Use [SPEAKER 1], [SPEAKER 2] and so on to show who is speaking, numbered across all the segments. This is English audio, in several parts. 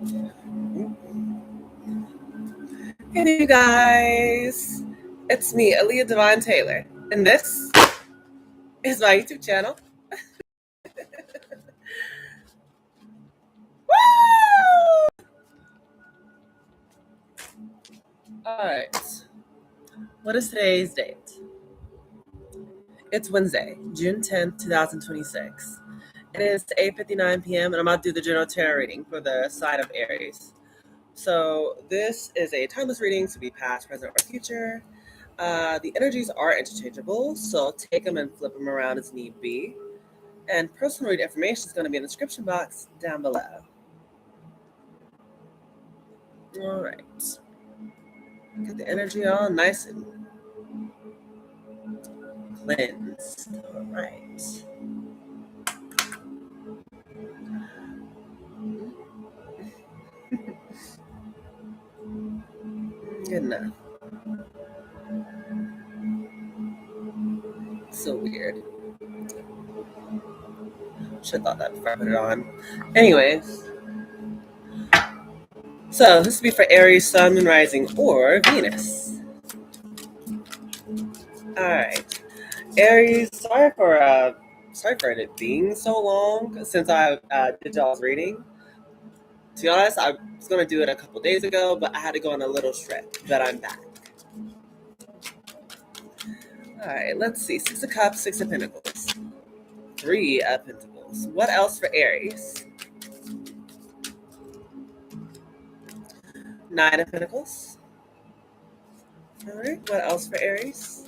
[SPEAKER 1] Hey, you guys. It's me, Aaliyah Devon Taylor, and this is my YouTube channel. Woo! All right. What is today's date? It's Wednesday, June 10th, 2026. It is 8:59 p.m., and I'm about to do the general tarot reading for the sign of Aries. So, this is a timeless reading to be past, present, or future. The energies are interchangeable, so take them and flip them around as need be. And personal read information is going to be in the description box down below. All right. Get the energy all nice and cleansed. All right. Good enough. So weird. Should have thought that before I put it on. Anyways, so this will be for Aries, Sun, Moon, Rising, or Venus. All right. Aries, sorry for it being so long since I did y'all's reading. To be honest, I was gonna do it a couple days ago, but I had to go on a little trip. But I'm back. All right, let's see. Six of Cups, Six of Pentacles, Three of Pentacles. What else for Aries? Nine of Pentacles. All right, what else for Aries?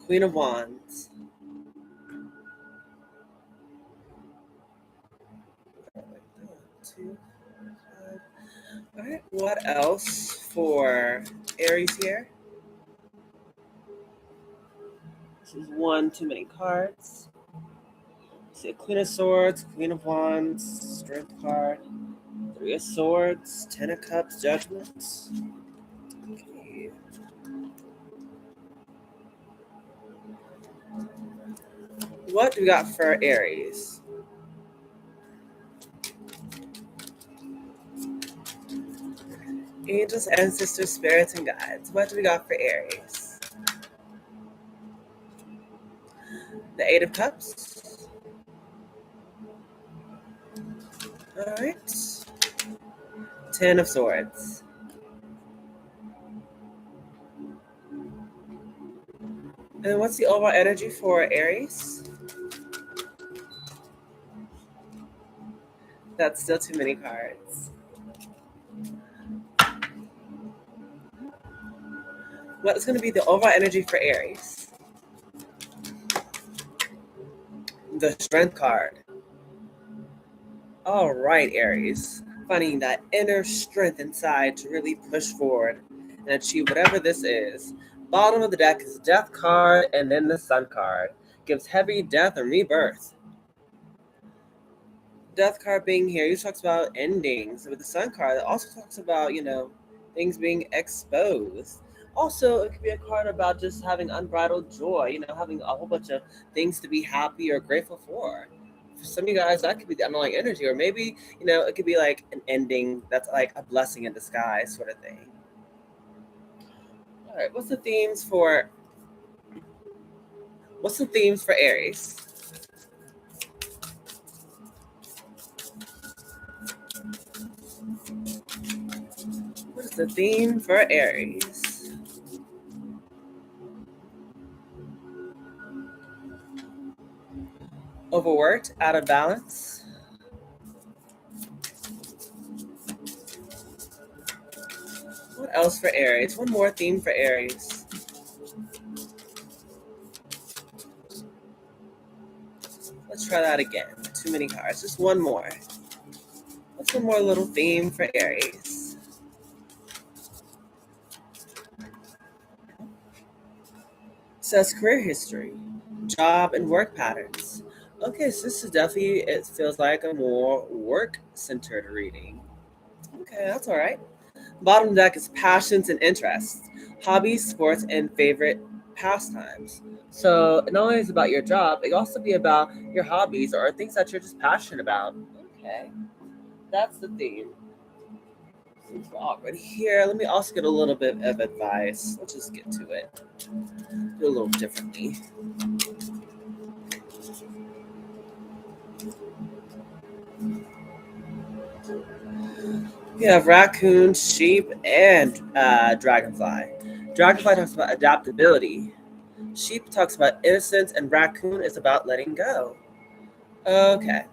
[SPEAKER 1] Queen of Wands. Two, five. All right, what else for Aries here? This is one too many cards. See, Queen of Swords, Queen of Wands, Strength card, Three of Swords, Ten of Cups, Judgment. Okay. What do we got for Aries? Angels, ancestors, spirits, and guides. What do we got for Aries? The Eight of Cups. All right. Ten of Swords. And what's the overall energy for Aries? That's still too many cards. What's going to be the overall energy for Aries? The Strength card. All right, Aries. Finding that inner strength inside to really push forward and achieve whatever this is. Bottom of the deck is Death card, and then the Sun card. Gives heavy death and rebirth. Death card being here, he talks about endings. With the Sun card, it also talks about, things being exposed. Also, it could be a card about just having unbridled joy, having a whole bunch of things to be happy or grateful for. For some of you guys, that could be the underlying energy, or maybe, it could be like an ending that's like a blessing in disguise sort of thing. All right, what's the themes for Aries? What is the theme for Aries? Overworked, out of balance. What else for Aries? One more theme for Aries. Let's try that again. Too many cards. Just one more. What's one more little theme for Aries? It says career history, job and work patterns. Okay, so this is definitely, it feels like a more work-centered reading. Okay, that's all right. Bottom deck is passions and interests, hobbies, sports, and favorite pastimes. So it not only is about your job, it can also be about your hobbies or things that you're just passionate about. Okay, that's the theme. Since we're already here, let me also get a little bit of advice. Let's just get to it. Do a little differently. We have raccoon, sheep, and dragonfly. Dragonfly talks about adaptability. Sheep talks about innocence, and raccoon is about letting go. Okay,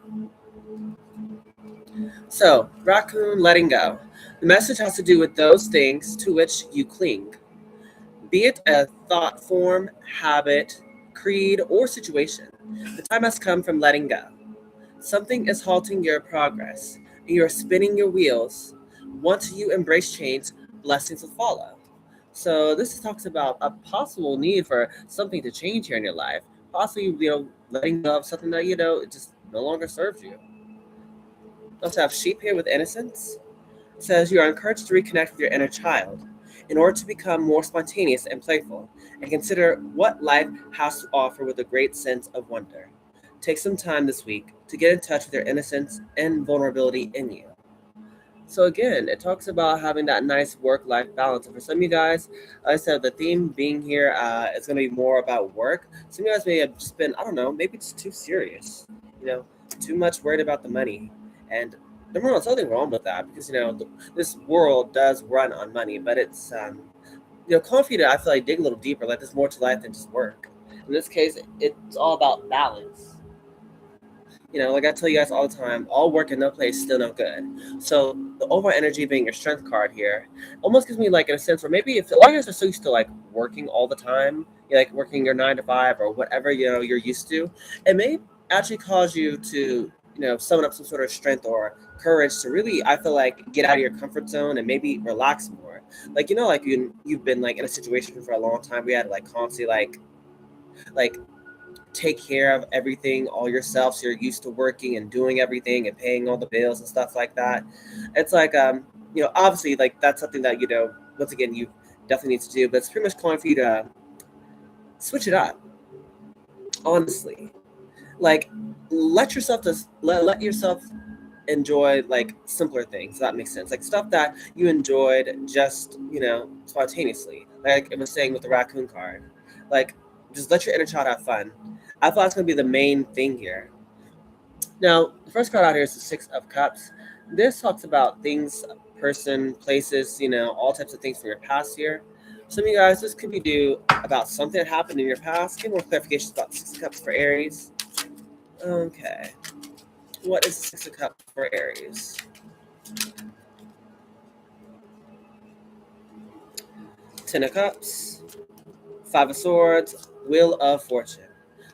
[SPEAKER 1] so raccoon letting go. The message has to do with those things to which you cling, be it a thought form, habit, creed, or situation. The time has come from letting go. Something is halting your progress, and you are spinning your wheels. Once you embrace change, blessings will follow. So this talks about a possible need for something to change here in your life. Possibly, letting go of something that it just no longer serves you. We also have sheep here with innocence. It says you are encouraged to reconnect with your inner child in order to become more spontaneous and playful, and consider what life has to offer with a great sense of wonder. Take some time this week to get in touch with your innocence and vulnerability in you. So again, it talks about having that nice work-life balance. And for some of you guys, like I said, the theme being here is going to be more about work. Some of you guys may have just been, I don't know, maybe it's too serious, you know, too much worried about the money. And there's nothing wrong with that because, this world does run on money, but it's, calling for you to, I feel like, dig a little deeper. Like there's more to life than just work. In this case, it's all about balance. Like I tell you guys all the time, all work and no play is still no good. So the overall energy being your strength card here almost gives me like in a sense where maybe if a lot of you guys are so used to like working all the time, you like working your 9 to 5 or whatever you're used to, it may actually cause you to summon up some sort of strength or courage to really I feel like get out of your comfort zone and maybe relax more. Like like you've been like in a situation for a long time. We had to like constantly like take care of everything all yourself so you're used to working and doing everything and paying all the bills and stuff like that. It's like obviously like that's something that once again you definitely need to do, but it's pretty much calling for you to switch it up, honestly. Like let yourself enjoy like simpler things, if that makes sense, like stuff that you enjoyed just spontaneously, like I was saying with the raccoon card. Like just let your inner child have fun. I thought that's going to be the main thing here. Now, the first card out here is the Six of Cups. This talks about things, person, places, all types of things from your past here. Some of you guys, this could be due about something that happened in your past. Get more clarifications about the Six of Cups for Aries. Okay. What is the Six of Cups for Aries? Ten of Cups, Five of Swords, Wheel of Fortune.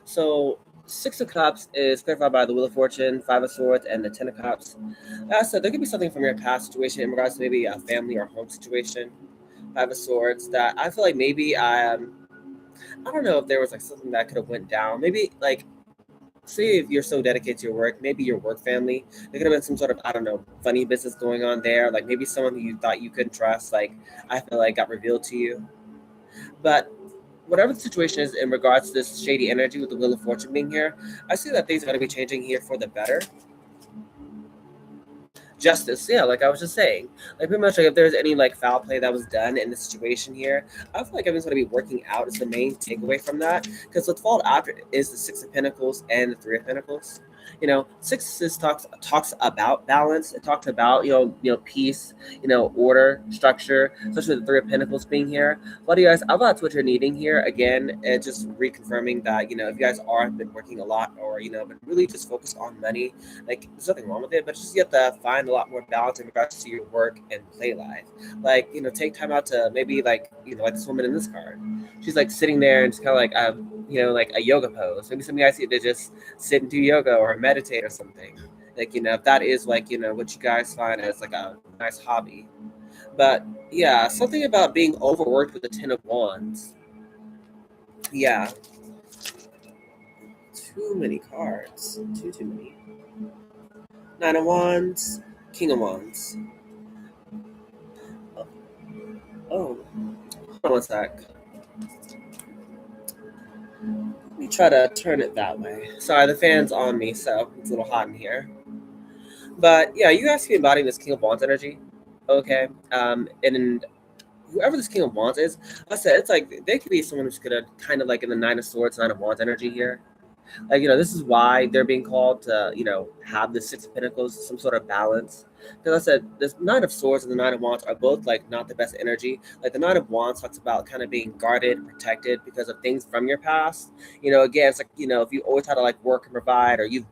[SPEAKER 1] So Six of Cups is clarified by the Wheel of Fortune, Five of Swords, and the Ten of Cups. Like I said, there could be something from your past situation in regards to maybe a family or home situation. Five of Swords that I feel like maybe I don't know if there was like something that could have went down. Maybe like say if you're so dedicated to your work, maybe your work family, there could have been some sort of I don't know funny business going on there. Like maybe someone who you thought you couldn't trust, like I feel like got revealed to you. But whatever the situation is in regards to this shady energy with the Wheel of Fortune being here, I see that things are going to be changing here for the better. Justice, yeah, like I was just saying, like pretty much like if there's any like foul play that was done in the situation here, I feel like everything's going to be working out. Is the main takeaway from that because what's followed after is the Six of Pentacles and the Three of Pentacles. Six talks about balance. It talks about peace, order, structure, especially the Three of Pentacles being here. A lot of you guys, I thought that's what you're needing here. Again, and just reconfirming that if you guys are been working a lot or been really just focused on money, like there's nothing wrong with it, but just you have to find a lot more balance in regards to your work and play life. Like take time out to maybe like this woman in this card. She's like sitting there and just kind of like like a yoga pose. Maybe some of you guys need to just sit and do yoga or meditate or something. Like if that is like what you guys find as like a nice hobby. But yeah, something about being overworked with the Ten of Wands. Yeah, too many cards. Too many. Nine of Wands, King of Wands. one sec. Let me try to turn it that way. Sorry, the fan's on me, so it's a little hot in here. But yeah, you guys can be embodying this King of Wands energy. Okay. And whoever this King of Wands is, like I said, it's like they could be someone who's gonna kind of like in the Nine of Swords, Nine of Wands energy here. Like, this is why they're being called to, have the Six of Pentacles, some sort of balance. Because I said, this Nine of Swords and the Nine of Wands are both, like, not the best energy. Like, the Nine of Wands talks about kind of being guarded, protected because of things from your past. Again, it's like, if you always had to, like, work and provide, or you've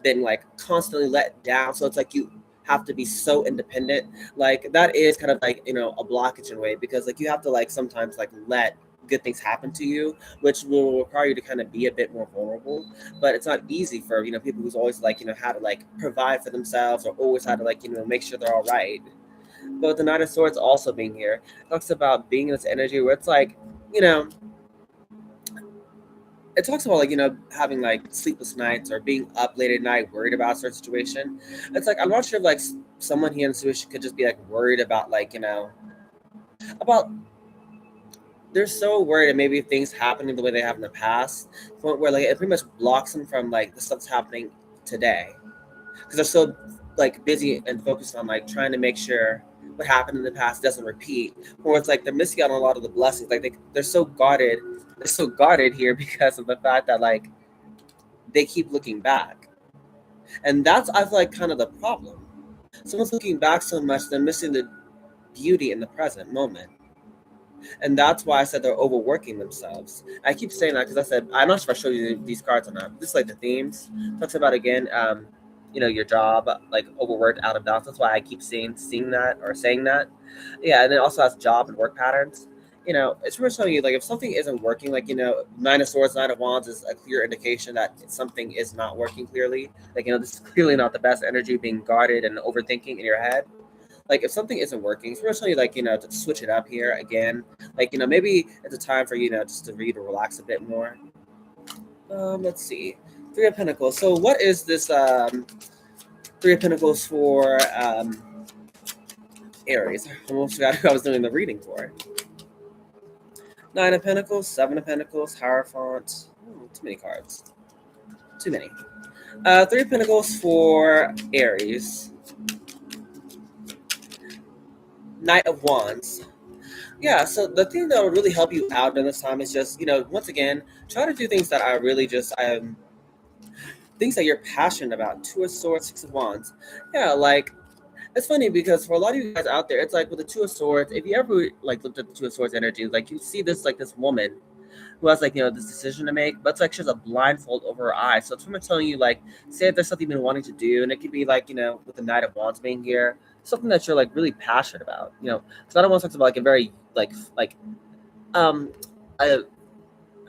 [SPEAKER 1] been like, constantly let down. So it's like you have to be so independent. Like, that is kind of like, a blockage in a way, because, like, you have to, like, sometimes, like, let good things happen to you, which will require you to kind of be a bit more vulnerable. But it's not easy for people who's always like had to like provide for themselves, or always had to like make sure they're all right. But with the Nine of Swords also being here, it talks about being in this energy where it's like it talks about like having like sleepless nights, or being up late at night worried about a certain situation. It's like I'm not sure if like someone here in the situation could just be like worried about like about they're so worried that maybe things happening the way they have in the past, where like it pretty much blocks them from like the stuff's happening today, because they're so like busy and focused on like trying to make sure what happened in the past doesn't repeat. Or it's like they're missing out on a lot of the blessings. Like they're so guarded. They're so guarded here because of the fact that like they keep looking back, and that's I feel like kind of the problem. Someone's looking back so much they're missing the beauty in the present moment. And that's why I said they're overworking themselves. I keep saying that because I said, I'm not sure if I showed you these cards or not. This is like the themes. Talks about, again, your job, like overworked, out of balance. That's why I keep seeing that or saying that. Yeah, and it also has job and work patterns. It's really showing you, like, if something isn't working, like, Nine of Swords, Nine of Wands is a clear indication that something is not working clearly. Like, this is clearly not the best energy, being guarded and overthinking in your head. Like, if something isn't working, especially like to switch it up here again. Like, maybe it's a time for just to read or relax a bit more. Let's see, Three of Pentacles. So what is this Three of Pentacles for Aries? I almost forgot who I was doing the reading for. Nine of Pentacles, Seven of Pentacles, Hierophant. Too many cards. Too many. Three of Pentacles for Aries. Knight of Wands. Yeah, so the thing that will really help you out during this time is just, once again, try to do things that are really just things that you're passionate about. Two of Swords, Six of Wands. Yeah, like, it's funny because for a lot of you guys out there, it's like with the Two of Swords, if you ever like looked at the Two of Swords energy, like you see this like this woman who has like this decision to make, but it's like she has a blindfold over her eyes. So it's pretty much telling you, like, say if there's something you've been wanting to do, and it could be like with the Knight of Wands being here, something that you're like really passionate about. Because I don't want to talk about like a very like a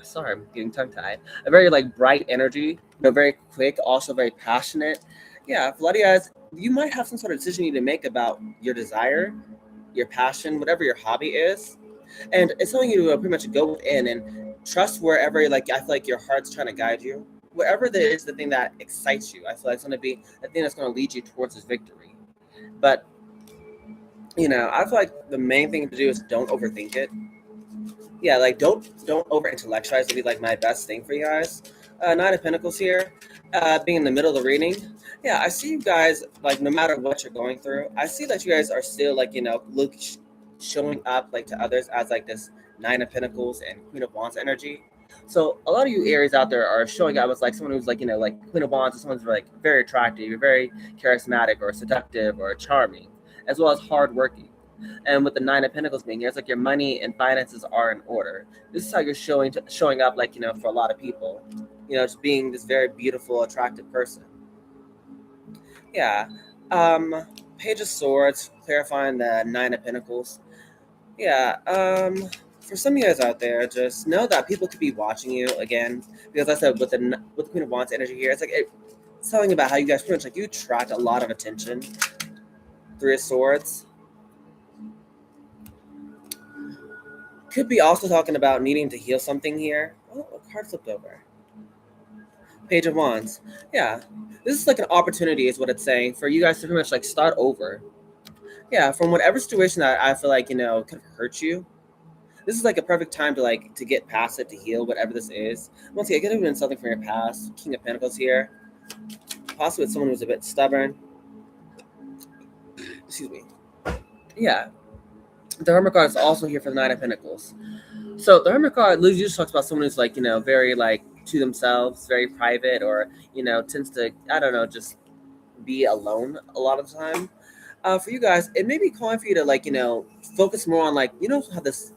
[SPEAKER 1] sorry, I'm getting tongue tied. A very like bright energy, very quick, also very passionate. Yeah, for a lot of you guys, you might have some sort of decision you need to make about your desire, your passion, whatever your hobby is. And it's telling you to pretty much go within and trust wherever, like, I feel like your heart's trying to guide you. Wherever there is the thing that excites you, I feel like it's going to be the thing that's going to lead you towards this victory. But, I feel like the main thing to do is don't overthink it. Yeah, like, don't over intellectualize to be like my best thing for you guys. Nine of Pentacles here, being in the middle of the reading. Yeah, I see you guys, like, no matter what you're going through, I see that you guys are still, like, showing up, like, to others as, like, this Nine of Pentacles and Queen of Wands energy. So a lot of you Aries out there are showing up as, like, someone who's, like, like Queen of Wands, someone's, like, very attractive, you're very charismatic or seductive or charming, as well as hardworking. And with the Nine of Pentacles being here, it's like your money and finances are in order. This is how you're showing up, like, for a lot of people. Just being this very beautiful, attractive person. Yeah. Page of Swords, clarifying the Nine of Pentacles. Yeah. For some of you guys out there, just know that people could be watching you again. Because I said with the Queen of Wands energy here, it's like it's telling about how you guys pretty much like you attract a lot of attention. Three of Swords. Could be also talking about needing to heal something here. Oh, a card flipped over. Page of Wands. Yeah. This is like an opportunity is what it's saying for you guys to pretty much like start over. Yeah, from whatever situation that I feel like, could hurt you. This is like a perfect time to like to get past it, to heal whatever this is. Once again, it could have been something from your past. King of Pentacles here, possibly with someone who's a bit stubborn. Excuse me. Yeah, the Hermit card is also here for the Nine of Pentacles. So the Hermit card literally just talks about someone who's like, very like to themselves, very private, or tends to, I don't know, just be alone a lot of the time. For you guys, it may be calling for you to like, focus more on like, how this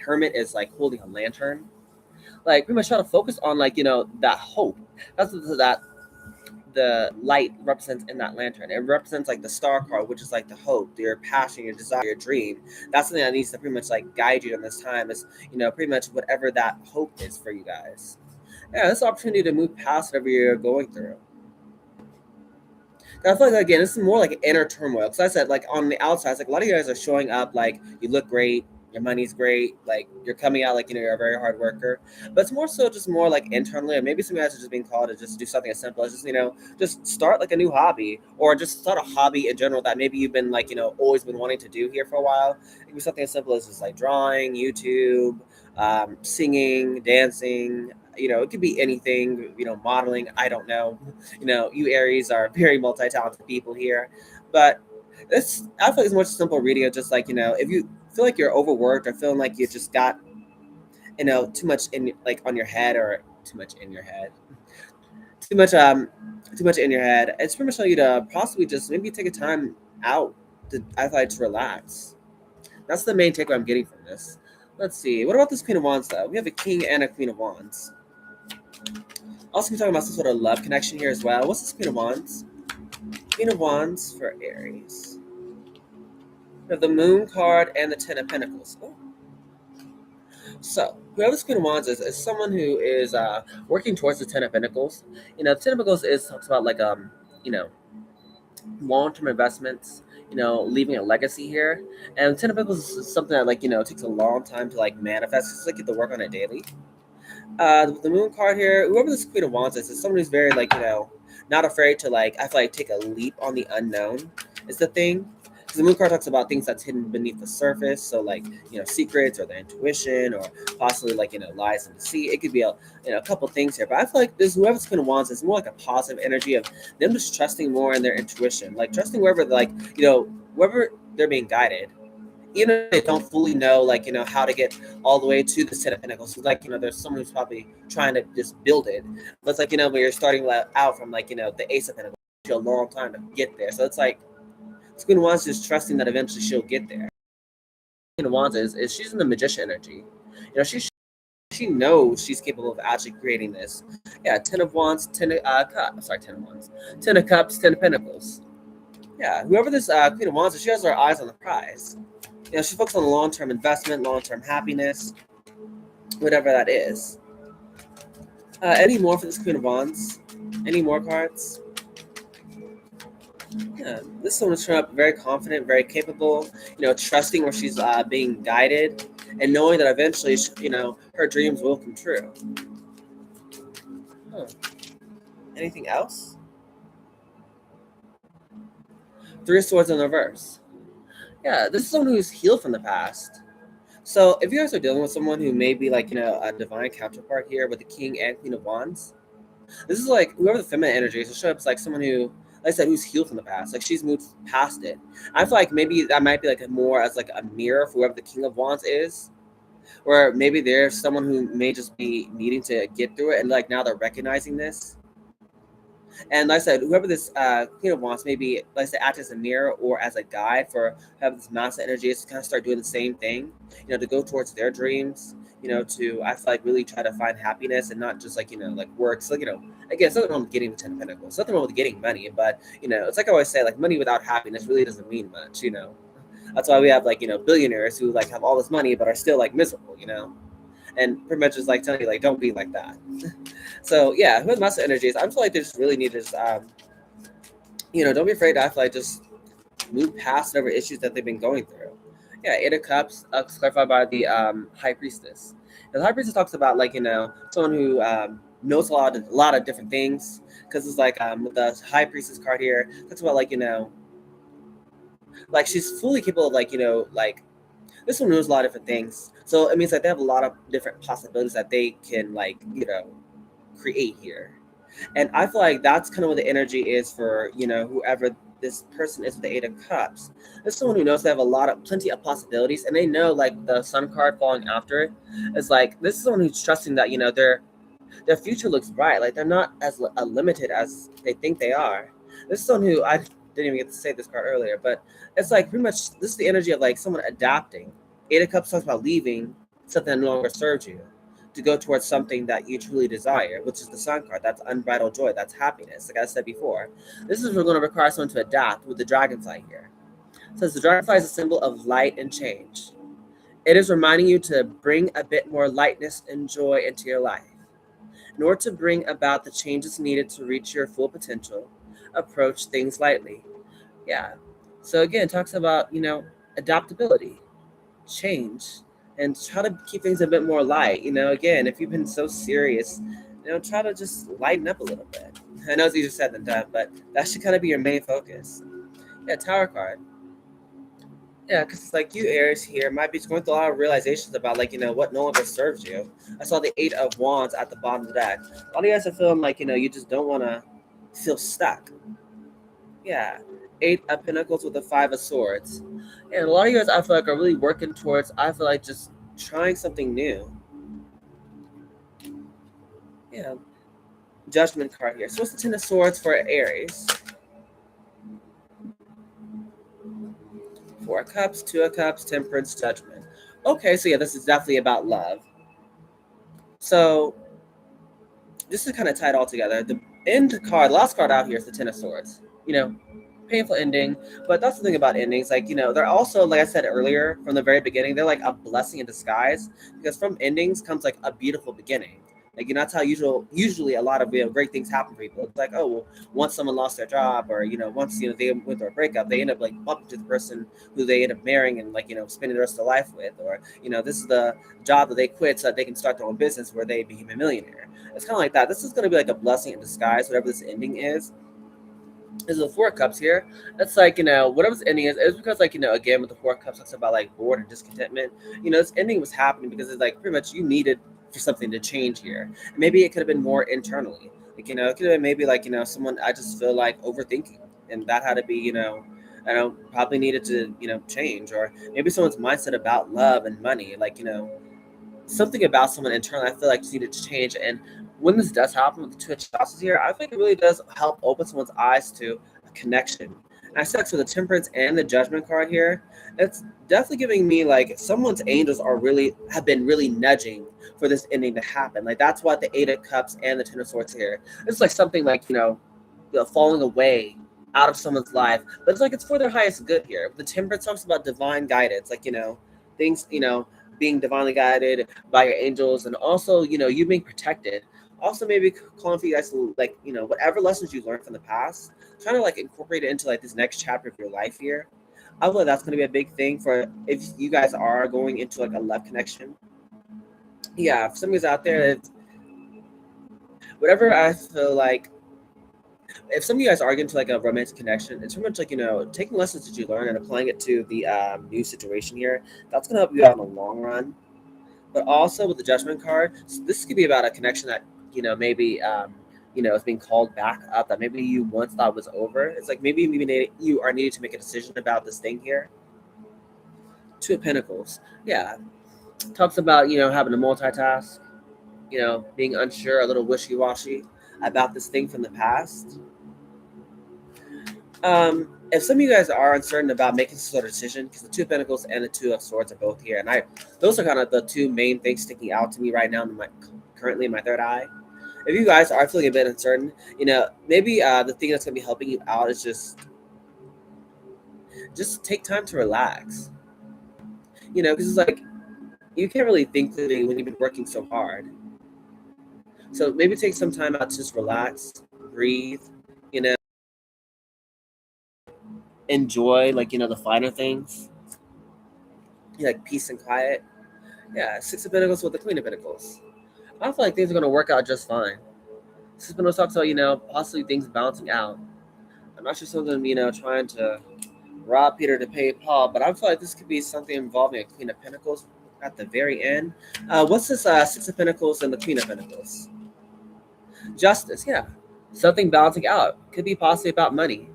[SPEAKER 1] hermit is like holding a lantern. Like pretty much try to focus on like, that hope. That's what that the light represents in that lantern. It represents like the star card, which is like the hope, your passion, your desire, your dream. That's something that needs to pretty much like guide you in this time. Is pretty much whatever that hope is for you guys. Yeah, this opportunity to move past whatever you're going through. I feel like again, this is more like inner turmoil. Because I said, like on the outside, it's like a lot of you guys are showing up like you look great, your money's great, like you're coming out like you're a very hard worker. But it's more so just more like internally, or maybe some of you guys are just being called to just do something as simple as just just start like a new hobby, or just start a hobby in general that maybe you've been like always been wanting to do here for a while. It could be something as simple as just like drawing, YouTube, singing, dancing. It could be anything. Modeling. I don't know. You Aries are very multi-talented people here, but this I feel like it's a much simple reading of just like if you feel like you're overworked or feeling like you just got too much in like on your head or too much in your head, too much too much in your head. It's pretty much telling you to possibly just maybe take a time out to I feel like to relax. That's the main takeaway I'm getting from this. Let's see. What about this Queen of Wands though? We have a King and a Queen of Wands. Also, we're talking about some sort of love connection here as well. What's this Queen of Wands? Queen of Wands for Aries. We have the Moon card and the Ten of Pentacles. Oh. So, whoever this Queen of Wands is someone who is working towards the Ten of Pentacles. The Ten of Pentacles talks about like you know, long-term investments. Leaving a legacy here, and Ten of Pentacles is something that like takes a long time to like manifest. It's like you have to work on it daily. The Moon card here, whoever this Queen of Wands is someone who's very like not afraid to like I feel like take a leap on the unknown is the thing. Because the Moon card talks about things that's hidden beneath the surface, so like secrets or the intuition or possibly like lies and deceit. It could be a couple things here, but I feel like this whoever's Queen of Wands is more like a positive energy of them just trusting more in their intuition, like trusting wherever like wherever they're being guided, even if they don't fully know, like, how to get all the way to the Ten of Pentacles. So, like, there's someone who's probably trying to just build it. But it's like, when you're starting out from, like, the Ace of Pentacles, it takes you a long time to get there. So it's like, Queen of Wands just trusting that eventually she'll get there. Queen of Wands is she's in the Magician energy. She knows she's capable of actually creating this. Yeah, Ten of Wands, Ten of Cups. Sorry, Ten of Wands. Ten of Cups, Ten of Pentacles. Yeah, whoever this Queen of Wands is, she has her eyes on the prize. She focuses on long-term investment, long-term happiness, whatever that is. Any more for this Queen of Wands? Any more cards? Yeah, this one is showing up very confident, very capable, trusting where she's being guided and knowing that eventually, her dreams will come true. Huh. Anything else? Three of Swords in the reverse. Yeah, this is someone who's healed from the past. So if you guys are dealing with someone who may be like, a divine counterpart here with the King and Queen of Wands, this is like whoever the feminine energy is, it shows up as like someone who, like I said, who's healed from the past. Like she's moved past it. I feel like maybe that might be like more as like a mirror for whoever the King of Wands is. Or maybe there's someone who may just be needing to get through it and like now they're recognizing this. And like I said, whoever this Queen of Wands maybe, like I said, act as a mirror or as a guide for whoever this master energy is to kind of start doing the same thing, to go towards their dreams, to I feel like really try to find happiness and not just like, like work. So, like, again, it's nothing wrong with getting the Ten of Pentacles. Nothing wrong with getting money, but it's like I always say, like money without happiness really doesn't mean much. That's why we have like, billionaires who like have all this money but are still like miserable. And pretty much just like telling you like don't be like that. So yeah, with master energies, I feel like they just really need to just don't be afraid to I feel like just move past whatever issues that they've been going through. Yeah, Eight of Cups, clarified by the High Priestess. And the High Priestess talks about like someone who knows a lot of different things, because it's like with the High Priestess card here, it talks about like like she's fully capable of like like this one knows a lot of different things. So it means that they have a lot of different possibilities that they can like, create here. And I feel like that's kind of what the energy is for, whoever this person is with the Eight of Cups. This is someone who knows they have plenty of possibilities, and they know like the Sun card falling after it is like this is someone who's trusting that their future looks bright. Like they're not as limited as they think they are. This is someone who I didn't even get to say this card earlier, but it's like pretty much this is the energy of like someone adapting. Eight of Cups talks about leaving something that no longer serves you to go towards something that you truly desire, which is the Sun card. That's unbridled joy. That's happiness. Like I said before, this is going to require someone to adapt with the dragonfly here. It says the dragonfly is a symbol of light and change. It is reminding you to bring a bit more lightness and joy into your life. In order to bring about the changes needed to reach your full potential, approach things lightly. Yeah. So again, it talks about, adaptability, change, and try to keep things a bit more light. Again, if you've been so serious, try to just lighten up a little bit. I know it's easier said than done, but that should kind of be your main focus. Yeah, Tower card. Yeah, because it's like you Aries here might be going through a lot of realizations about like, what no longer serves you. I saw the Eight of Wands at the bottom of the deck. A lot of you guys are feeling like, you just don't want to feel stuck. Yeah. Eight of Pentacles with the Five of Swords. And a lot of you guys I feel like are really working towards, I feel like just trying something new. Yeah. Judgment card here. So what's the Ten of Swords for Aries? Four of Cups, Two of Cups, Temperance, Judgment. Okay, so yeah, this is definitely about love. So this is kind of tied all together. The end card, the last card out here is the Ten of Swords. Painful ending, but that's the thing about endings. Like, they're also, like I said earlier, from the very beginning, they're like a blessing in disguise because from endings comes like a beautiful beginning. Like, that's how usually a lot of great things happen for people. It's like, oh, well, once someone lost their job, or once they went through a breakup, they end up like bumping to the person who they end up marrying and like spending the rest of their life with, or this is the job that they quit so that they can start their own business where they become a millionaire. It's kind of like that. This is going to be like a blessing in disguise, whatever this ending is. Is the Four of Cups here. That's like, whatever this ending is, it's because like, again with the Four of Cups, it's about like bored and discontentment. This ending was happening because it's like pretty much you needed for something to change here. Maybe it could have been more internally. Like, it could have been maybe like, someone I just feel like overthinking. And that had to be, I don't probably needed to, change. Or maybe someone's mindset about love and money, like, something about someone internally I feel like just needed to change. And when this does happen with the Two of Chalices here, I think it really does help open someone's eyes to a connection. And I said for the Temperance and the Judgment card here, it's definitely giving me like someone's angels have been really nudging for this ending to happen. Like that's what the Eight of Cups and the Ten of Swords here. It's like something like, falling away out of someone's life, but it's like it's for their highest good here. The Temperance talks about divine guidance, like, things, being divinely guided by your angels, and also, you being protected. Also, maybe calling for you guys to, like, whatever lessons you learned from the past, trying to, like, incorporate it into, like, this next chapter of your life here. I feel like that's going to be a big thing for if you guys are going into, like, a love connection. Yeah, if somebody's out there, it's, whatever I feel like, if some of you guys are getting to, like, a romantic connection, it's pretty much, like, taking lessons that you learn and applying it to the new situation here. That's going to help you out in the long run. But also with the Judgment card, so this could be about a connection that maybe is being called back up that maybe you once thought was over. It's like maybe you are needed to make a decision about this thing here. Two of Pentacles, yeah, talks about having to multitask, being unsure, a little wishy-washy about this thing from the past. If some of you guys are uncertain about making some sort of decision, because the Two of Pentacles and the Two of Swords are both here, and those are kind of the two main things sticking out to me right now currently in my third eye. If you guys are feeling a bit uncertain, maybe the thing that's going to be helping you out is just take time to relax. Because it's like you can't really think clearly when you've been working so hard. So maybe take some time out to just relax, breathe, enjoy, like, the finer things, like peace and quiet. Yeah, Six of Pentacles with the Queen of Pentacles. I feel like things are going to work out just fine. Six of Pentacles talks about, possibly things bouncing out. I'm not sure someone's going to be, trying to rob Peter to pay Paul, but I feel like this could be something involving a Queen of Pentacles at the very end. What's this Six of Pentacles and the Queen of Pentacles? Justice, yeah. Something balancing out. Could be possibly about money.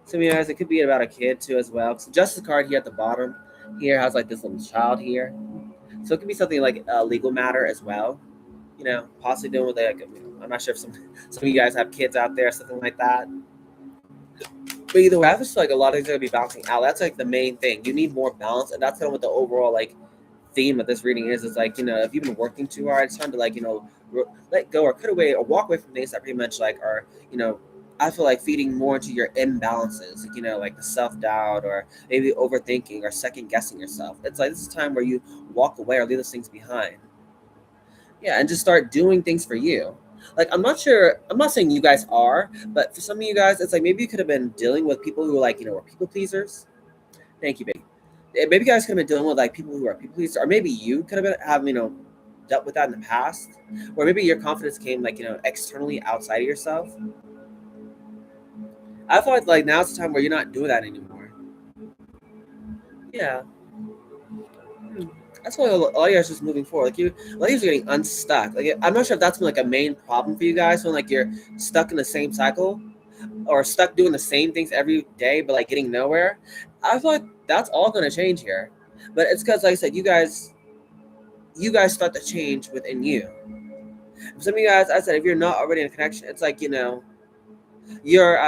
[SPEAKER 1] Some of you guys, it could be about a kid too as well. So Justice card here at the bottom here has like this little child here. So it could be something like a legal matter as well. You know, possibly dealing with like, I'm not sure if some of you guys have kids out there, something like that. But either way, I just feel like a lot of things are gonna be balancing out. That's like the main thing. You need more balance, and that's kind of what the overall like theme of this reading is. It's like, you know, if you've been working too hard, it's time to like, you know, let go or cut away or walk away from things that pretty much like are, you know, I feel like feeding more into your imbalances, like, you know, like the self-doubt or maybe overthinking or second guessing yourself. It's like this is a time where you walk away or leave those things behind. Yeah, and just start doing things for you. Like, I'm not sure, I'm not saying you guys are, but for some of you guys, it's like maybe you could have been dealing with people who like, you know, were people pleasers. Thank you, baby. Maybe you guys could have been dealing with like people who are people pleasers, or maybe you could have been having, you know, dealt with that in the past, or maybe your confidence came like, you know, externally outside of yourself. I feel like now's the time where you're not doing that anymore. Yeah. That's why all you guys just moving forward. Like you, a lot of you are getting unstuck. Like I'm not sure if that's been like a main problem for you guys when like you're stuck in the same cycle or stuck doing the same things every day, but like getting nowhere. I feel like that's all going to change here. But it's because, like I said, you guys start to change within you. Some of you guys, I said, if you're not already in a connection, it's like, you know, you're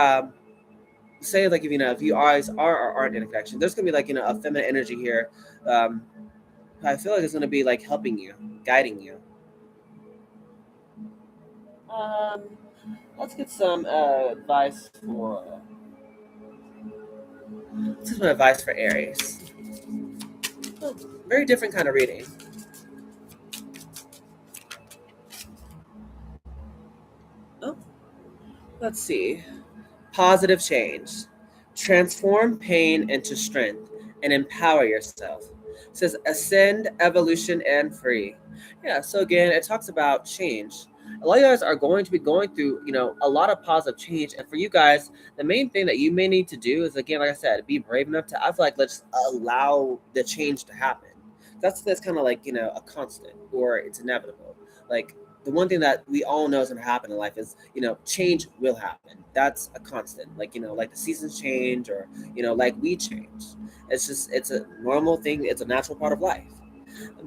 [SPEAKER 1] say like if you know if you guys are or aren't in a connection, there's gonna be like, you know, a feminine energy here. Um, I feel like it's gonna be like helping you, guiding you. Um, let's get some advice for. Let's get some advice for Aries. Oh, very different kind of reading. Oh, let's see. Positive change. Transform pain into strength and empower yourself. It says ascend, evolution, and free. Yeah, so again, it talks about change. A lot of you guys are going to be going through, you know, a lot of positive change. And for you guys, the main thing that you may need to do is, again, like I said, be brave enough to, I feel like, let's allow the change to happen. That's kind of like, you know, a constant or it's inevitable. Like, the one thing that we all know is going to happen in life is, you know, change will happen. That's a constant. Like, you know, like the seasons change or, you know, like we change. It's just, it's a normal thing. It's a natural part of life.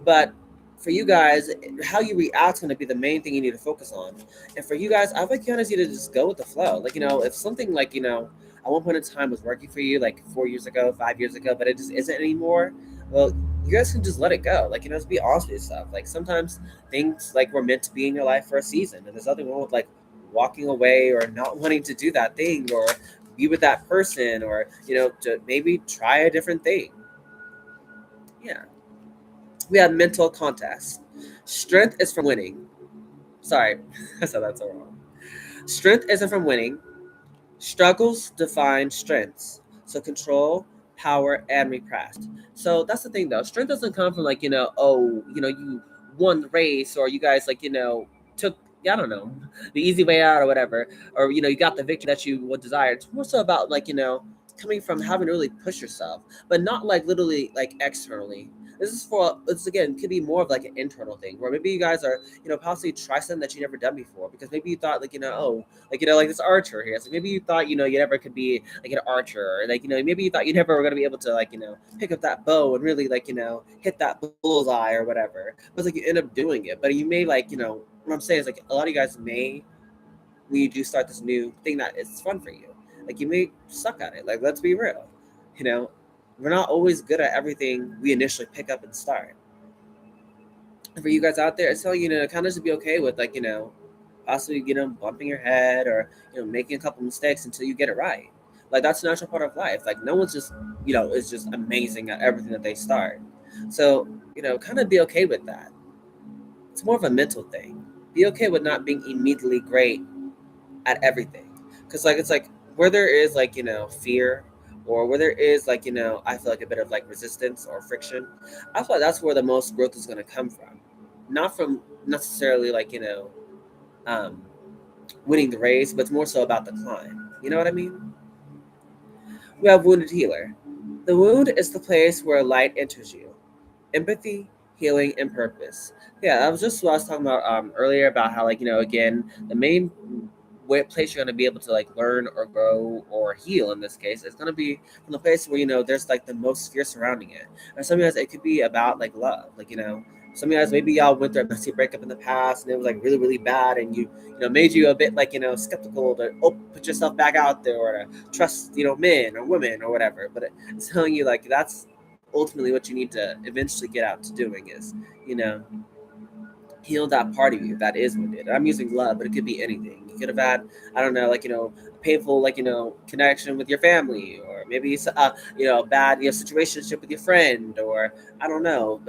[SPEAKER 1] But for you guys, how you react is going to be the main thing you need to focus on. And for you guys, I like you guys need to just go with the flow. Like, you know, if something like, you know, at one point in time was working for you like 4 years ago, 5 years ago, but it just isn't anymore, well, you guys can just let it go. Like, you know, just be honest with yourself. Like sometimes things like were meant to be in your life for a season. And there's nothing wrong with like walking away or not wanting to do that thing or be with that person or, you know, to maybe try a different thing. Yeah. We have mental contest. Strength is from winning. Sorry, I said that so wrong. Strength isn't from winning. Struggles define strengths. So control, power, and repressed. So that's the thing though. Strength doesn't come from like, you know, oh, you know, you won the race or you guys like, you know, took, I don't know, the easy way out or whatever. Or, you know, you got the victory that you would desire. It's more so about like, you know, coming from having to really push yourself, but not like literally like externally. This is for, this again, could be more of like an internal thing where maybe you guys are, you know, possibly try something that you never done before because maybe you thought like, you know, oh, like, you know, like this archer here. So maybe you thought, you know, you never could be like an archer or like, you know, maybe you thought you never were going to be able to like, you know, pick up that bow and really like, you know, hit that bullseye or whatever. But it's like you end up doing it. But you may like, you know, what I'm saying is like a lot of you guys may, when you do start this new thing that is fun for you, like you may suck at it. Like, let's be real. You know, we're not always good at everything we initially pick up and start. And for you guys out there, it's telling you to kind of just be okay with like, you know, possibly, you know, bumping your head or, you know, making a couple mistakes until you get it right. Like that's a natural part of life. Like no one's just, you know, is just amazing at everything that they start. So, you know, kind of be okay with that. It's more of a mental thing. Be okay with not being immediately great at everything. Cause like it's like where there is like, you know, fear or where there is like, you know, I feel like a bit of like resistance or friction, I feel like that's where the most growth is gonna come from. Not from necessarily like, you know, winning the race, but it's more so about the climb. You know what I mean? We have wounded healer. The wound is the place where light enters you. Empathy, healing, and purpose. Yeah, that was just what I was talking about earlier about how, like, again, the main place you're going to be able to like learn or grow or heal in this case is going to be from the place where there's like the most fear surrounding it. And sometimes it could be about like love, like some of you guys, maybe y'all went through a messy breakup in the past and it was like really really bad, and made you a bit like skeptical to put yourself back out there or to trust men or women or whatever. But it's telling you like that's ultimately what you need to eventually get out to doing is you know heal that part of you that is wounded. I'm using love, but it could be anything. You could have had, I don't know, like a painful, like connection with your family, or maybe it's a bad situationship with your friend, or I don't know,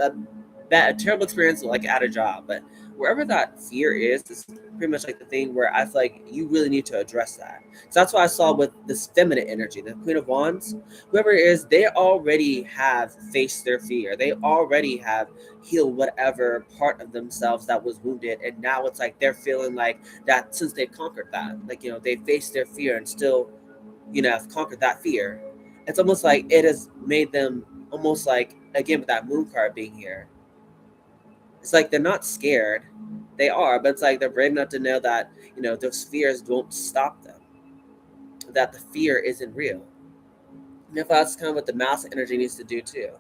[SPEAKER 1] a terrible experience like at a job. But wherever that fear is pretty much like the thing where I feel like you really need to address that. So that's what I saw with this feminine energy, the Queen of Wands. Whoever it is, they already have faced their fear. They already have heal whatever part of themselves that was wounded, and now it's like they're feeling like that since they've conquered that, like they faced their fear and still have conquered that fear. It's almost like it has made them almost like, again, with that moon card being here, it's like they're not scared, they are, but it's like they're brave enough to know that those fears won't stop them, that the fear isn't real. And if that's kind of what the mass energy needs to do too.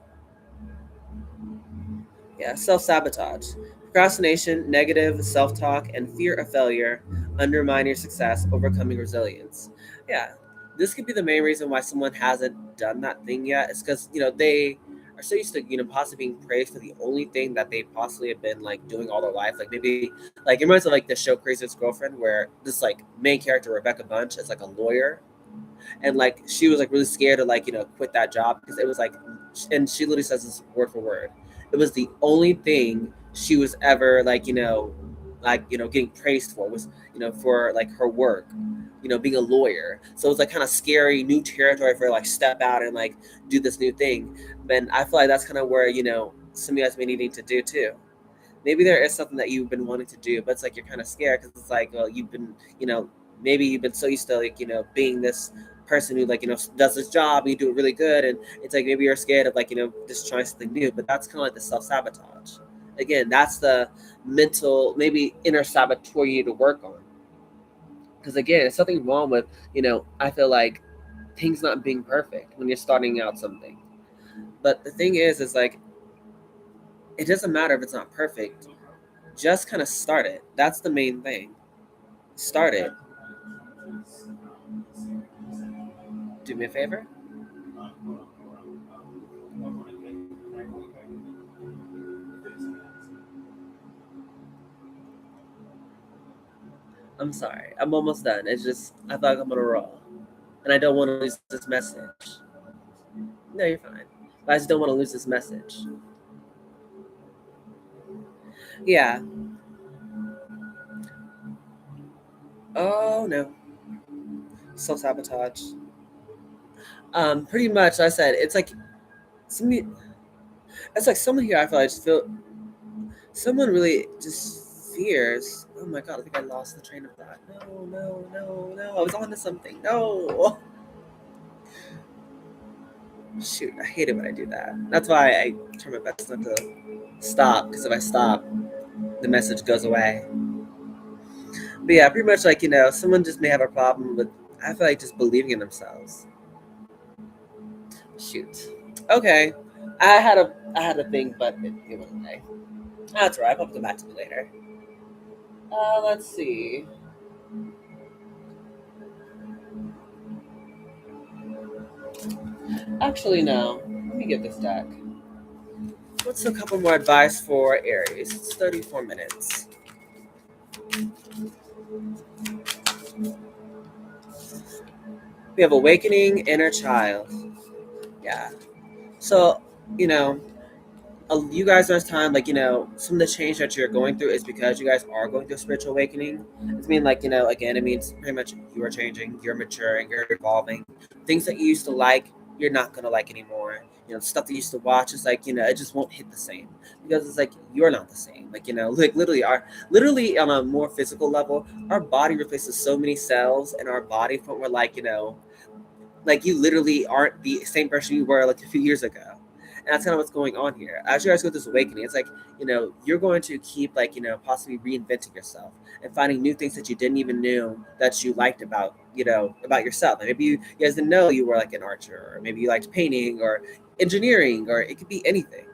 [SPEAKER 1] Yeah, self sabotage. Procrastination, negative self talk, and fear of failure undermine your success, overcoming resilience. Yeah, this could be the main reason why someone hasn't done that thing yet. It's because, they are so used to, possibly being praised for the only thing that they possibly have been like doing all their life. Like maybe, like it reminds me of like the show Crazy Ex-Girlfriend, where this like main character, Rebecca Bunch, is like a lawyer, and like she was like really scared to like quit that job because it was like, and she literally says this word for word, it was the only thing she was ever like like getting praised for was for like her work, being a lawyer. So it was like kind of scary new territory for her, like step out and like do this new thing. And I feel like that's kind of where some of you guys may need to do too. Maybe there is something that you've been wanting to do, but it's like you're kind of scared because it's like, well, you've been, maybe you've been so used to like, being this person who like, does this job and you do it really good. And it's like maybe you're scared of like, just trying something new, but that's kind of like the self sabotage. Again, that's the mental, maybe inner saboteur you need to work on. Because again, it's something wrong with, I feel like things not being perfect when you're starting out something. But the thing is like, it doesn't matter if it's not perfect. Just kind of start it. That's the main thing. Start it. Do me a favor. I'm sorry. I'm almost done. It's just I thought I'm gonna roll, and I don't want to lose this message. No, you're fine. But I just don't want to lose this message. Yeah. Oh no. Self sabotage. Pretty much. I said it's like some. It's like someone here. I feel. I just feel someone really just fears. Oh my god! I think I lost the train of thought. No, no, no, no. I was on to something. No. Shoot, I hate it when I do that. That's why I try my best not to stop, because if I stop, the message goes away. But yeah, pretty much like, someone just may have a problem with, I feel like, just believing in themselves. Shoot. Okay. I had a thing, but it went away. That's right. I'll probably come back to me later. Let's see. Actually, no. Let me get this deck. What's a couple more advice for Aries? It's 34 minutes. We have awakening inner child. Yeah. So, you know, you guys last time, like, some of the change that you're going through is because you guys are going through a spiritual awakening. It's mean like, again, it means pretty much you are changing, you're maturing, you're evolving. Things that you used to like, you're not gonna like anymore. Stuff that you used to watch is like, it just won't hit the same because it's like you're not the same. Like, like literally on a more physical level, our body replaces so many cells in our body from where like, Like you literally aren't the same person you were like a few years ago. And that's kind of what's going on here. As you guys go through this awakening, it's like, you're going to keep like, possibly reinventing yourself and finding new things that you didn't even know that you liked about, about yourself. Like maybe you guys didn't know you were like an archer, or maybe you liked painting or engineering, or it could be anything.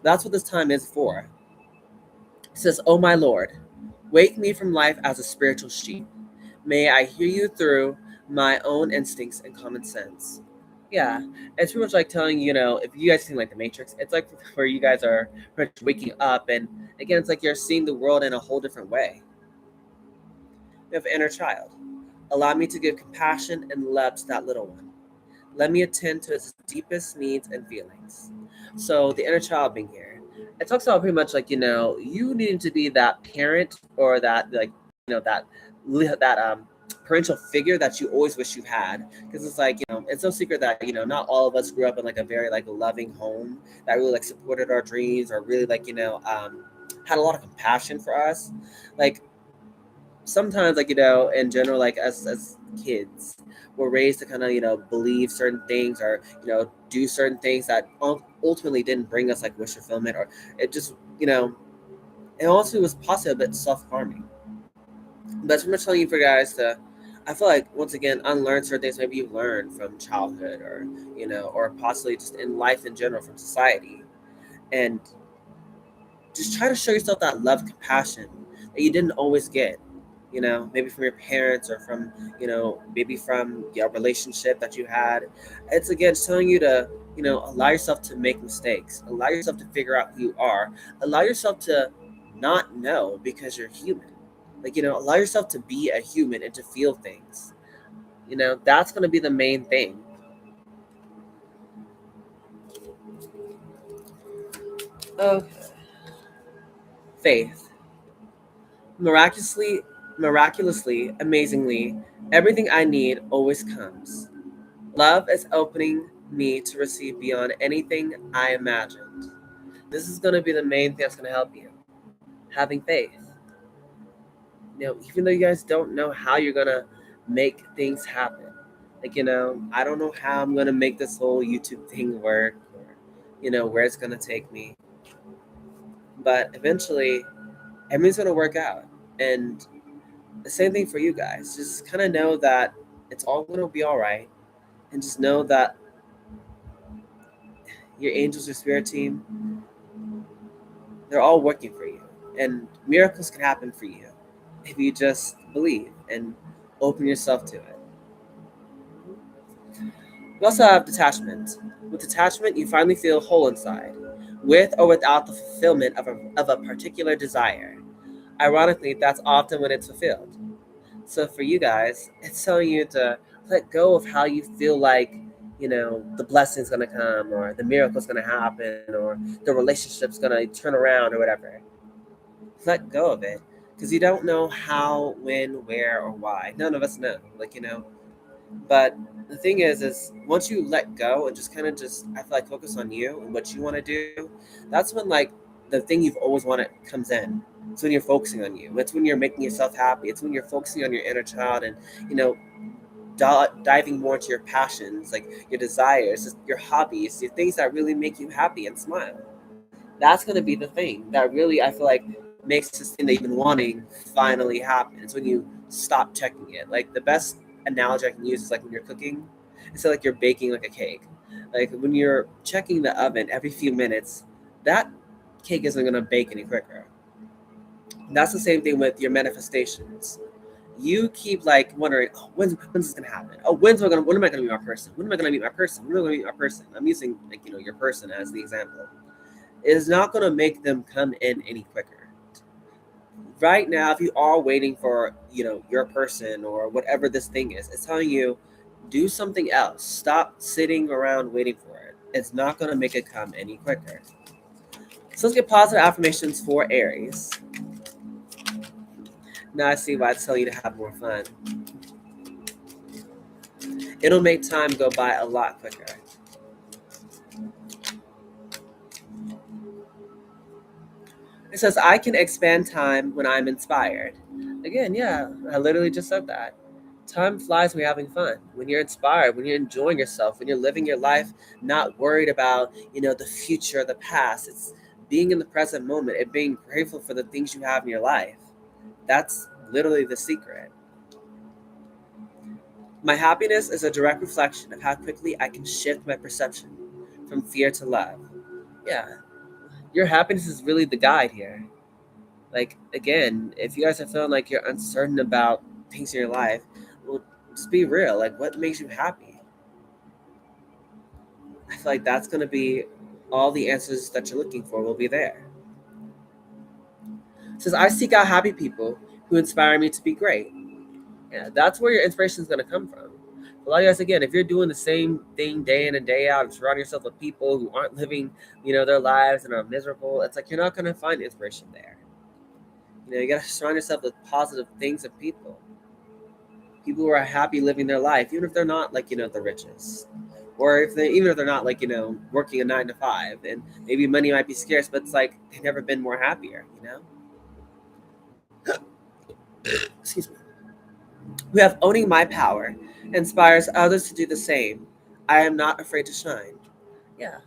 [SPEAKER 1] That's what this time is for. It says, "Oh my Lord, wake me from life as a spiritual sheep. May I hear you through my own instincts and common sense." Yeah, it's pretty much like telling if you guys seen like the Matrix, it's like where you guys are pretty much waking up, and again, it's like you're seeing the world in a whole different way. You have inner child. Allow me to give compassion and love to that little one. Let me attend to its deepest needs and feelings. So the inner child being here, it talks about pretty much like you needing to be that parent, or that like that parental figure that you always wish you had. Because it's like it's no secret that not all of us grew up in like a very like loving home that really like supported our dreams, or really like had a lot of compassion for us. Like sometimes like in general, like as kids, we're raised to kind of believe certain things, or do certain things that ultimately didn't bring us like wish fulfillment, or it just it also was possibly a bit self-harming. But it's pretty much telling you for guys to, I feel like, once again, unlearn certain things maybe you've learned from childhood, or or possibly just in life in general from society, and just try to show yourself that love, compassion that you didn't always get. Maybe from your parents, or from maybe from your relationship that you had. It's again showing you to allow yourself to make mistakes, allow yourself to figure out who you are, allow yourself to not know because you're human. Like allow yourself to be a human and to feel things. That's going to be the main thing. Okay. Faith. Miraculously, amazingly, everything I need always comes. Love is opening me to receive beyond anything I imagined. This is going to be the main thing that's going to help you. Having faith. Even though you guys don't know how you're going to make things happen. Like, I don't know how I'm going to make this whole YouTube thing work, or, where it's going to take me. But eventually, everything's going to work out. And the same thing for you guys. Just kind of know that it's all going to be all right. And just know that your angels, your spirit team, they're all working for you. And miracles can happen for you if you just believe and open yourself to it. We also have detachment. With detachment, you finally feel whole inside, with or without the fulfillment of a particular desire. Ironically, that's often when it's fulfilled. So for you guys, it's telling you to let go of how you feel like, the blessing's gonna come, or the miracle's gonna happen, or the relationship's gonna turn around, or whatever. Let go of it. Because you don't know how, when, where, or why. None of us know. But the thing is once you let go and just kind of just, I feel like, focus on you and what you want to do, that's when like the thing you've always wanted comes in. It's when you're focusing on you. It's when you're making yourself happy. It's when you're focusing on your inner child, and you know diving more into your passions, like your desires, your hobbies, the things that really make you happy and smile. That's going to be the thing that really, I feel like, makes this thing that you've been wanting finally happen. It's when you stop checking it. Like the best analogy I can use is like when you're cooking, instead like you're baking like a cake. Like when you're checking the oven every few minutes, that cake isn't going to bake any quicker. That's the same thing with your manifestations. You keep like wondering, oh, when's this gonna happen? Oh, when am I gonna meet my person? When am I gonna meet my person? When am I gonna meet my person? I'm using like your person as the example. It is not gonna make them come in any quicker. Right now, if you are waiting for your person or whatever this thing is, it's telling you do something else. Stop sitting around waiting for it. It's not gonna make it come any quicker. So let's get positive affirmations for Aries. Now I see why it's telling you to have more fun. It'll make time go by a lot quicker. It says, I can expand time when I'm inspired. Again, yeah, I literally just said that. Time flies when you're having fun, when you're inspired, when you're enjoying yourself, when you're living your life, not worried about, the future or the past. It's being in the present moment and being grateful for the things you have in your life. That's literally the secret. My happiness is a direct reflection of how quickly I can shift my perception from fear to love. Yeah, your happiness is really the guide here. Like, again, if you guys are feeling like you're uncertain about things in your life, well, just be real. Like, what makes you happy? I feel like that's going to be all the answers that you're looking for will be there. It says, I seek out happy people who inspire me to be great. Yeah, that's where your inspiration is going to come from. A lot of you guys, again, if you're doing the same thing day in and day out, and surrounding yourself with people who aren't living, their lives and are miserable, it's like you're not going to find inspiration there. You got to surround yourself with positive things and people. People who are happy living their life, even if they're not like, the richest. Or even if they're not like, working a 9 to 5, and maybe money might be scarce, but it's like they've never been more happier. Excuse me. We have owning my power inspires others to do the same. I am not afraid to shine. Yeah.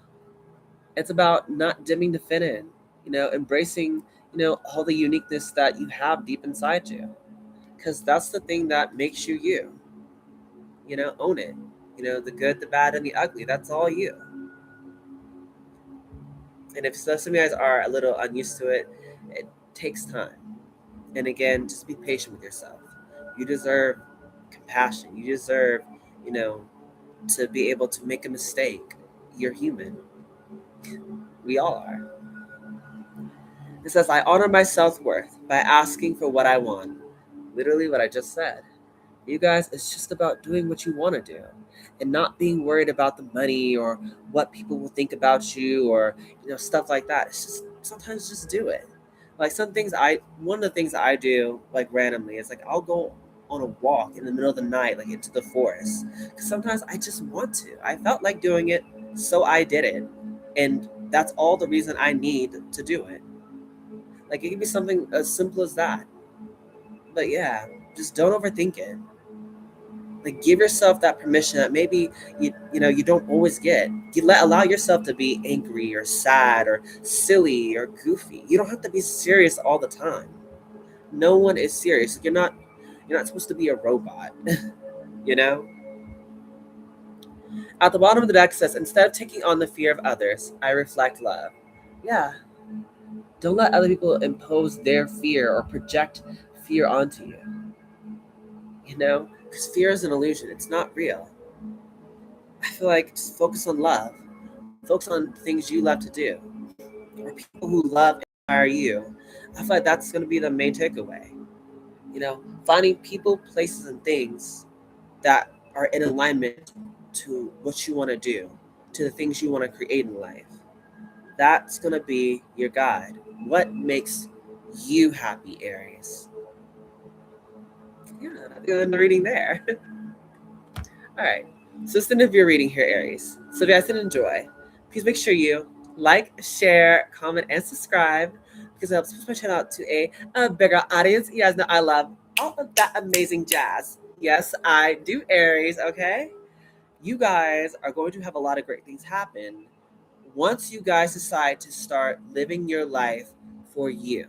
[SPEAKER 1] It's about not dimming to fit in, embracing, all the uniqueness that you have deep inside you. Because that's the thing that makes you you. Own it. The good, the bad, and the ugly. That's all you. And if some of you guys are a little unused to it, it takes time. And again, just be patient with yourself. You deserve compassion. You deserve, you know, to be able to make a mistake. You're human. We all are. It says, I honor my self worth by asking for what I want. Literally what I just said. You guys, it's just about doing what you want to do and not being worried about the money or what people will think about you or, stuff like that. It's just sometimes just do it. Like one of the things I do like randomly is like I'll go on a walk in the middle of the night, like into the forest. Because sometimes I just want to. I felt like doing it, so I did it. And that's all the reason I need to do it. Like it could be something as simple as that. But yeah, just don't overthink it. Like give yourself that permission that maybe you don't always get. Allow yourself to be angry or sad or silly or goofy. You don't have to be serious all the time. No one is serious. You're not supposed to be a robot. you know At the bottom of the deck says, instead of taking on the fear of others, I reflect love. Yeah, don't let other people impose their fear or project fear onto you. Because fear is an illusion. It's not real. I feel like just focus on love. Focus on things you love to do, or people who love and inspire you. I feel like that's going to be the main takeaway. Finding people, places, and things that are in alignment to what you want to do, to the things you want to create in life. That's going to be your guide. What makes you happy, Aries? Yeah, I'm reading there. All right. So that's the end of your reading here, Aries. So if you guys did enjoy, please make sure you like, share, comment, and subscribe because it helps push my channel out to a bigger audience. You guys know I love all of that amazing jazz. Yes, I do, Aries, okay? You guys are going to have a lot of great things happen once you guys decide to start living your life for you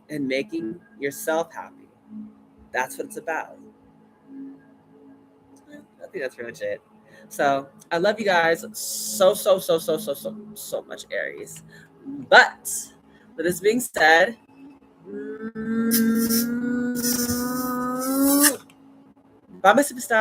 [SPEAKER 1] and making yourself happy. That's what it's about. I think that's pretty much it. So I love you guys so much, Aries. But with this being said, bye, my superstar.